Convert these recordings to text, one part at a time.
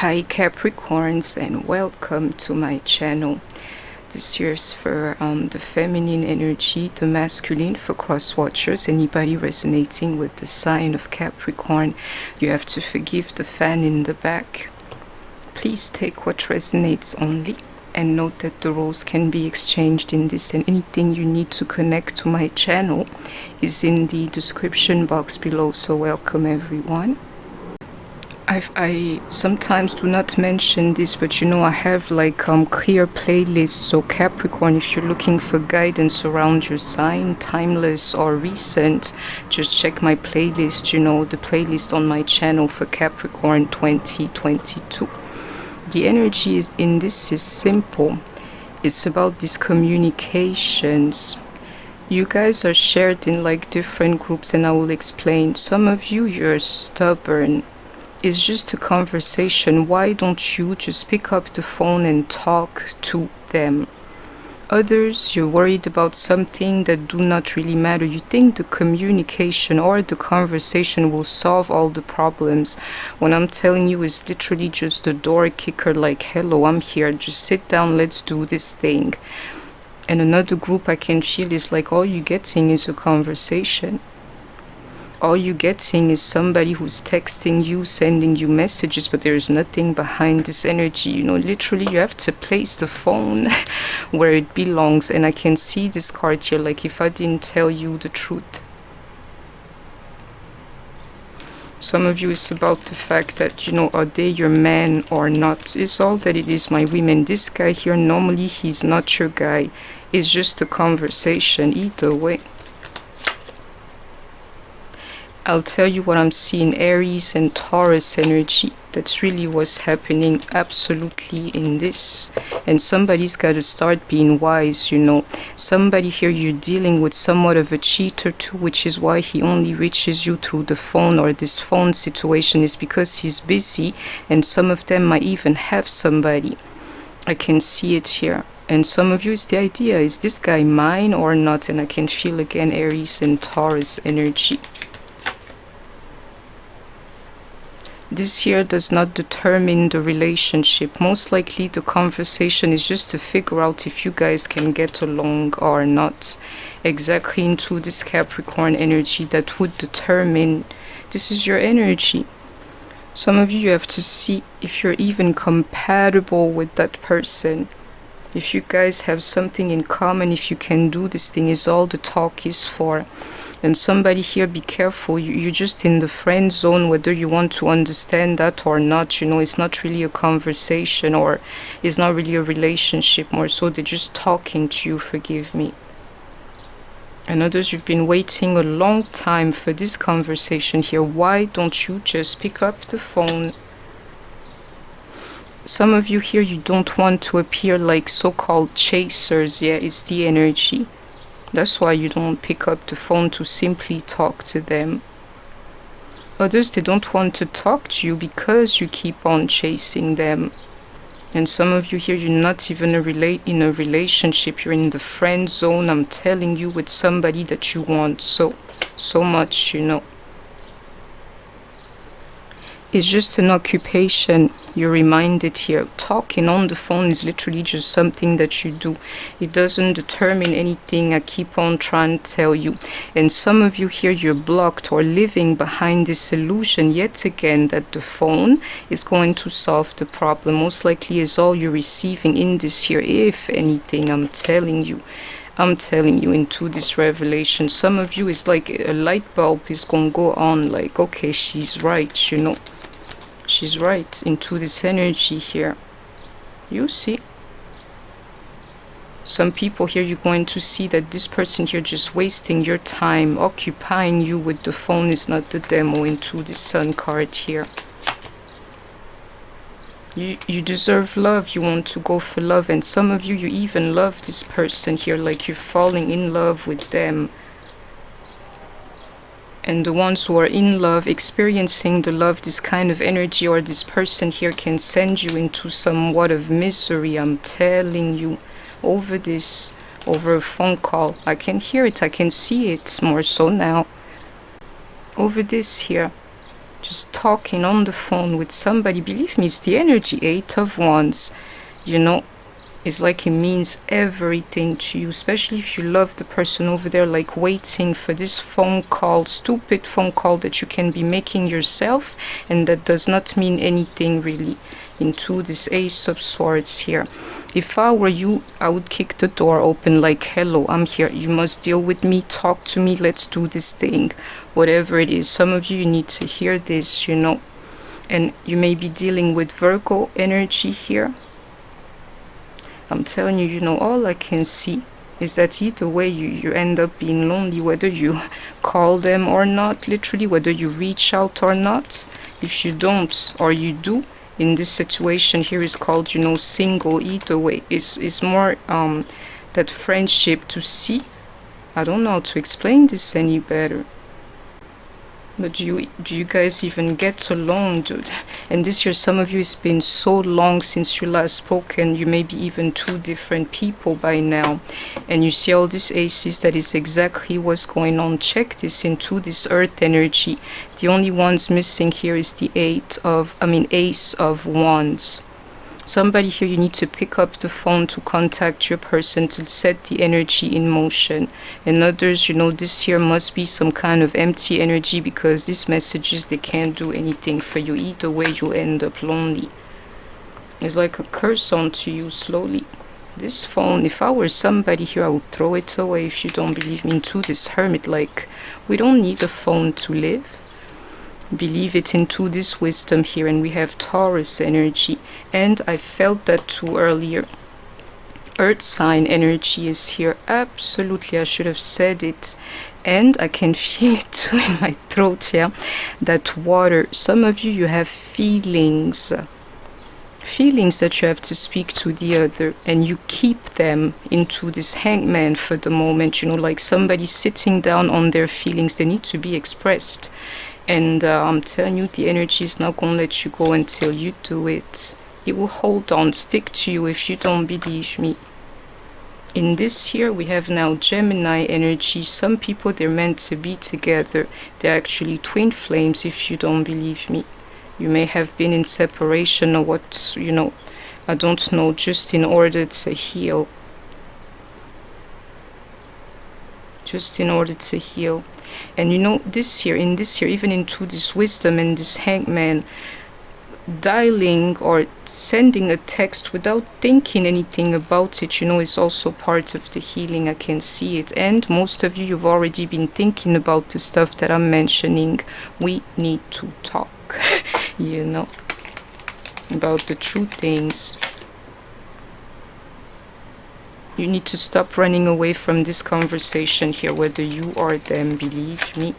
Hi Capricorns, and welcome to my channel. This year's for the feminine energy, the masculine for cross watchers. Anybody resonating with the sign of Capricorn, you have to forgive the fan in the back. Please take what resonates only, and note that the roles can be exchanged in this, and anything you need to connect to my channel is in the description box below. So welcome everyone. I sometimes do not mention this, but I have like clear playlists. So Capricorn, if you're looking for guidance around your sign, timeless or recent, just check my playlist, the playlist on my channel for Capricorn 2022. The energy in this is simple. It's about these communications. You guys are shared in like different groups, and I will explain. Some of you're stubborn. It's just a conversation. Why don't you just pick up the phone and talk to them? Others, you're worried about something that do not really matter. You think the communication or the conversation will solve all the problems. When I'm telling you, it's literally just a door kicker, like, hello, I'm here, just sit down, let's do this thing. And another group I can feel is like all you're getting is a conversation. All you're getting is somebody who's texting you, sending you messages, but there's nothing behind this energy. Literally you have to place the phone where it belongs. And I can see this card here, like if I didn't tell you the truth. Some of you, it's about the fact that, are they your man or not? It's all that it is, my women. This guy here, normally he's not your guy. It's just a conversation either way. I'll tell you what I'm seeing, Aries and Taurus energy. That's really what's happening absolutely in this. And somebody's got to start being wise, Somebody here, you're dealing with somewhat of a cheater too, which is why he only reaches you through the phone, or this phone situation is because he's busy, and some of them might even have somebody. I can see it here. And some of you, it's the idea, is this guy mine or not? And I can feel again Aries and Taurus energy. This here does not determine the relationship. Most likely the conversation is just to figure out if you guys can get along or not. Exactly into this Capricorn energy that would determine, this is your energy. Some of you have to see if you're even compatible with that person. If you guys have something in common, if you can do this thing, is all the talk is for. And somebody here, be careful, you're just in the friend zone, whether you want to understand that or not. It's not really a conversation, or it's not really a relationship, more so they're just talking to you, forgive me. And others, you've been waiting a long time for this conversation here. Why don't you just pick up the phone? Some of you here, you don't want to appear like so-called chasers. Yeah, it's the energy. That's why you don't pick up the phone to simply talk to them. Others, they don't want to talk to you because you keep on chasing them. And some of you here, you're not even in a relationship. You're in the friend zone, I'm telling you, with somebody that you want so much, It's just an occupation. You're reminded here. Talking on the phone is literally just something that you do. It doesn't determine anything. I keep on trying to tell you. And some of you here, you're blocked or living behind this illusion yet again that the phone is going to solve the problem. Most likely is all you're receiving in this here. If anything, I'm telling you into this revelation. Some of you, is like a light bulb is going to go on, like, okay, she's right, She's right, into this energy here. You see. Some people here, you're going to see that this person here just wasting your time, occupying you with the phone is not the demo, into the Sun card here. You deserve love. You want to go for love. And some of you, you even love this person here, like you're falling in love with them. And the ones who are in love, experiencing the love, this kind of energy, or this person here can send you into somewhat of misery. I'm telling you, over a phone call. I can hear it, I can see it more so now. Over this here. just talking on the phone with somebody. Believe me, it's the energy. 8 of Wands, you know, it's like it means everything to you, especially if you love the person over there, like waiting for this phone call, stupid phone call that you can be making yourself, and that does not mean anything really. Into this Ace of Swords here. If I were you, I would kick the door open, like, hello, I'm here, you must deal with me, talk to me, let's do this thing, whatever it is. Some of you need to hear this, you know, and you may be dealing with Virgo energy here. I'm telling you, you know, all I can see is that either way you end up being lonely, whether you call them or not, literally, whether you reach out or not. If you don't or you do, in this situation here is called, you know, single. Either way is more that friendship to see. I don't know how to explain this any better. But do you guys even get along, dude? And this year, some of you, it's been so long since you last spoke, and you may be even 2 different people by now. And you see all these aces, that is exactly what's going on. Check this into this earth energy. The only ones missing here is the Ace of Wands. Somebody here, you need to pick up the phone to contact your person to set the energy in motion. And others, you know, this here must be some kind of empty energy, because these messages, they can't do anything for you. Either way, you'll end up lonely. It's like a curse onto you slowly. This phone, if I were somebody here, I would throw it away, if you don't believe me, into this Hermit. Like, we don't need a phone to live. Believe it into this wisdom here. And we have Taurus energy, and I felt that too earlier. Earth sign energy is here. Absolutely, I should have said it, and I can feel it too in my throat. Yeah, that water. Some of you, you have feelings that you have to speak to the other, and you keep them into this Hangman for the moment, you know, like somebody sitting down on their feelings. They need to be expressed. And I'm telling you, the energy is not going to let you go until you do it. It will hold on, stick to you if you don't believe me. In this here, we have now Gemini energy. Some people, they're meant to be together. They're actually twin flames, if you don't believe me. You may have been in separation or what, you know, I don't know, just in order to heal. Just in order to heal. And you know, this here, in this here, even into this wisdom and this Hangman, dialing or sending a text without thinking anything about it, you know, is also part of the healing. I can see it. And most of you, you've already been thinking about the stuff that I'm mentioning. We need to talk, you know, about the true things. You need to stop running away from this conversation here, whether you or them, believe me.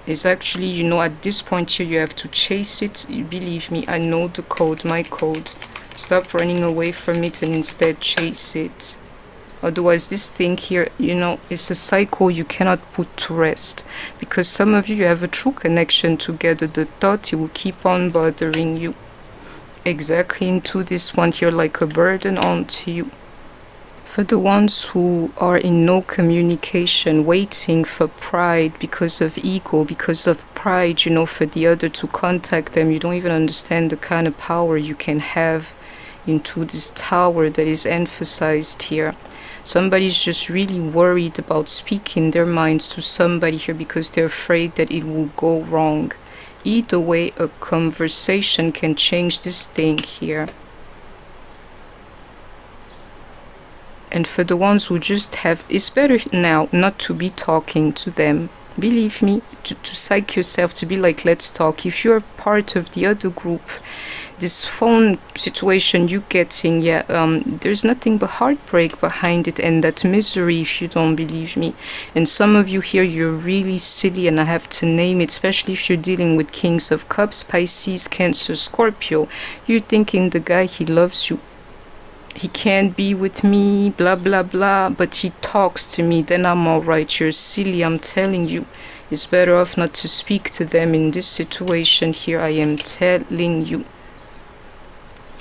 It's actually, you know, at this point here, you have to chase it. Believe me, I know the code, my code. Stop running away from it and instead chase it. Otherwise, this thing here, you know, it's a cycle you cannot put to rest. Because some of you have a true connection together. The thought, it will keep on bothering you. Exactly into this one here, like a burden onto you. For the ones who are in no communication, waiting for pride because of ego, because of pride, you know, for the other to contact them, you don't even understand the kind of power you can have into this tower that is emphasized here. Somebody's just really worried about speaking their minds to somebody here because they're afraid that it will go wrong. Either way, a conversation can change this thing here. And for the ones who just have, it's better now not to be talking to them. Believe me, to psych yourself, to be like, let's talk. If you're part of the other group, this phone situation you getting, yeah, there's nothing but heartbreak behind it and that misery, if you don't believe me. And some of you here, you're really silly, and I have to name it, especially if you're dealing with Kings of Cups, Pisces, Cancer, Scorpio. You're thinking the guy, he loves you. He can't be with me, blah, blah, blah, but he talks to me, then I'm alright. You're silly, I'm telling you. It's better off not to speak to them in this situation here, I am telling you.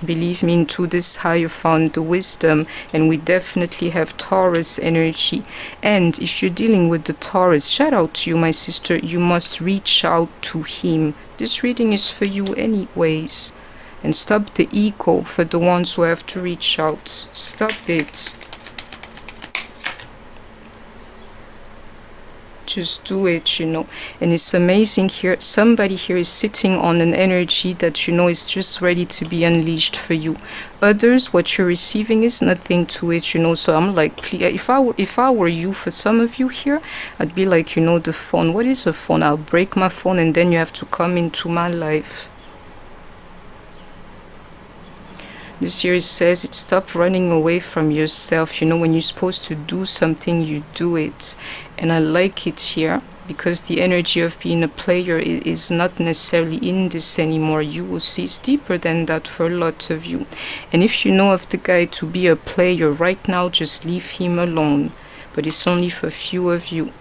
Believe me, into this Hierophant, the wisdom, and we definitely have Taurus energy. And if you're dealing with the Taurus, shout out to you, my sister, you must reach out to him. This reading is for you anyways. And stop the ego for the ones who have to reach out. Stop it. Just do it, you know. And it's amazing here. Somebody here is sitting on an energy that, you know, is just ready to be unleashed for you. Others, what you're receiving is nothing to it, you know. So I'm like, please, if I were you, for some of you here, I'd be like, you know, the phone. What is a phone? I'll break my phone and then you have to come into my life. This here it says it stop running away from yourself. You know, when you're supposed to do something, you do it. And I like it here because the energy of being a player is not necessarily in this anymore. You will see it's deeper than that for a lot of you. And if you know of the guy to be a player right now, just leave him alone. But it's only for a few of you.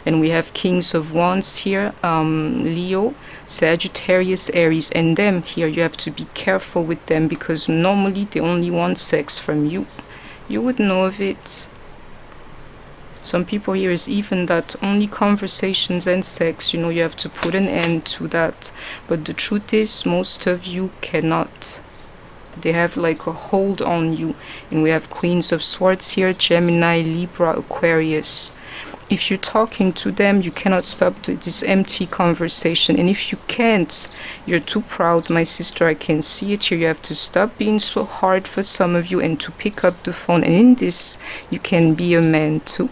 And we have Kings of Wands here, Leo, Sagittarius, Aries, and them here. You have to be careful with them because normally they only want sex from you. You would know of it. Some people here is even that only conversations and sex, you know, you have to put an end to that. But the truth is, most of you cannot. They have like a hold on you. And we have Queens of Swords here, Gemini, Libra, Aquarius. If you're talking to them, you cannot stop this empty conversation. And if you can't, you're too proud, my sister. I can see it here. You have to stop being so hard for some of you and to pick up the phone. And in this, you can be a man too.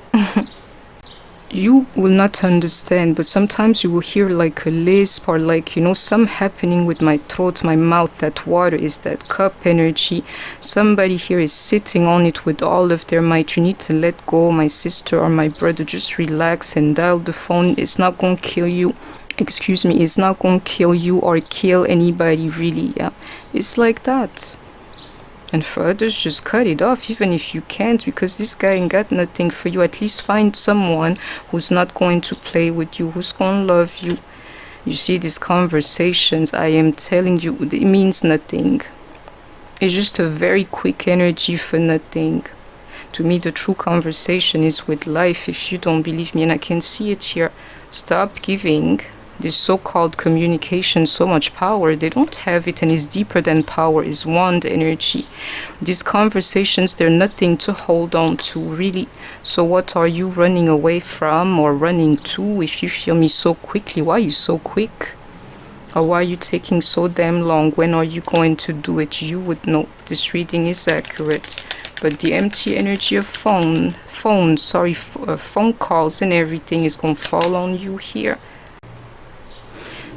You will not understand, but sometimes you will hear like a lisp or like, you know, some happening with my throat, my mouth. That water is that cup energy. Somebody here is sitting on it with all of their might. You need to let go, my sister or my brother. Just relax and dial the phone. It's not going to kill you. Excuse me, it's not going to kill you or kill anybody, really. Yeah, it's like that. And for others, just cut it off, even if you can't, because this guy ain't got nothing for you. At least find someone who's not going to play with you, who's going to love you. You see, these conversations, I am telling you, it means nothing. It's just a very quick energy for nothing. To me, the true conversation is with life, if you don't believe me, and I can see it here. Stop giving this so-called communication so much power. They don't have it, and it's deeper than power. Is wand energy. These conversations, they're nothing to hold on to, really. So what are you running away from or running to? If you feel me so quickly, why are you so quick? Or why are you taking so damn long? When are you going to do it? You would know. This reading is accurate. But the empty energy of phone calls and everything is going to fall on you here.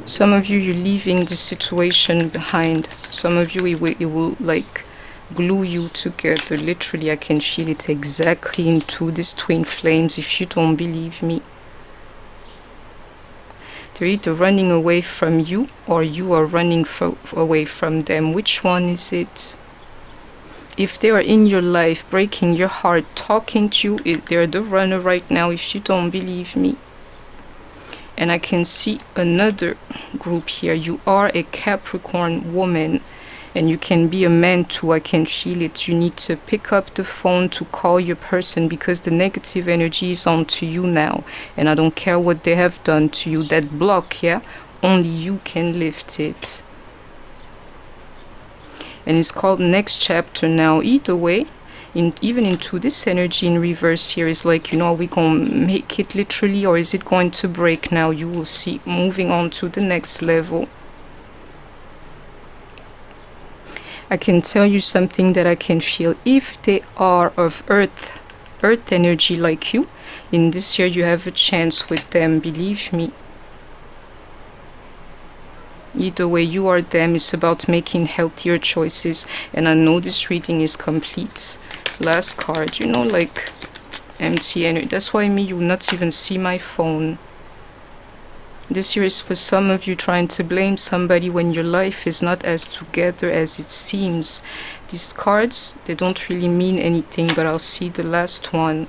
Some of you, you're leaving the situation behind. Some of you, it will like glue you together. Literally, I can feel it exactly into these twin flames, if you don't believe me. They're either running away from you or you are running away from them. Which one is it? If they are in your life, breaking your heart, talking to you, they're the runner right now, if you don't believe me. And I can see another group here. You are a Capricorn woman, and you can be a man too. I can feel it. You need to pick up the phone to call your person, because the negative energy is on to you now. And I don't care what they have done to you. That block, yeah, only you can lift it. And it's called next chapter now. Either way, even into this energy in reverse here is like, you know, are we going to make it literally, or is it going to break now? You will see. Moving on to the next level. I can tell you something that I can feel. If they are of earth energy like you, in this year you have a chance with them, believe me. Either way, you or them, is about making healthier choices. And I know this reading is complete. Last card, you know, like empty energy. That's why you will not even see my phone. This year is for some of you trying to blame somebody when your life is not as together as it seems. These cards, they don't really mean anything, but I'll see the last one.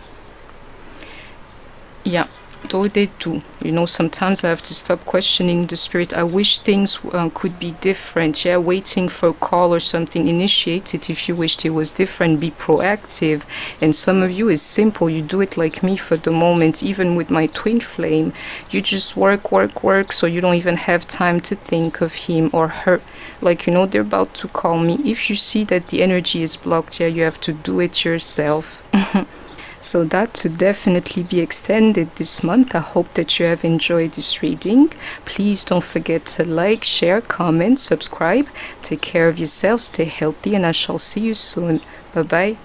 Yeah, though they do. You know, sometimes I have to stop questioning the spirit. I wish things could be different. Yeah, waiting for a call or something. Initiate it if you wished it was different. Be proactive. And some of you is simple. You do it like me for the moment. Even with my twin flame, you just work, work, work. So you don't even have time to think of him or her. Like, you know, they're about to call me. If you see that the energy is blocked, yeah, you have to do it yourself. So that to definitely be extended this month. I hope that you have enjoyed this reading. Please don't forget to like, share, comment, subscribe. Take care of yourself, stay healthy, and I shall see you soon. Bye bye.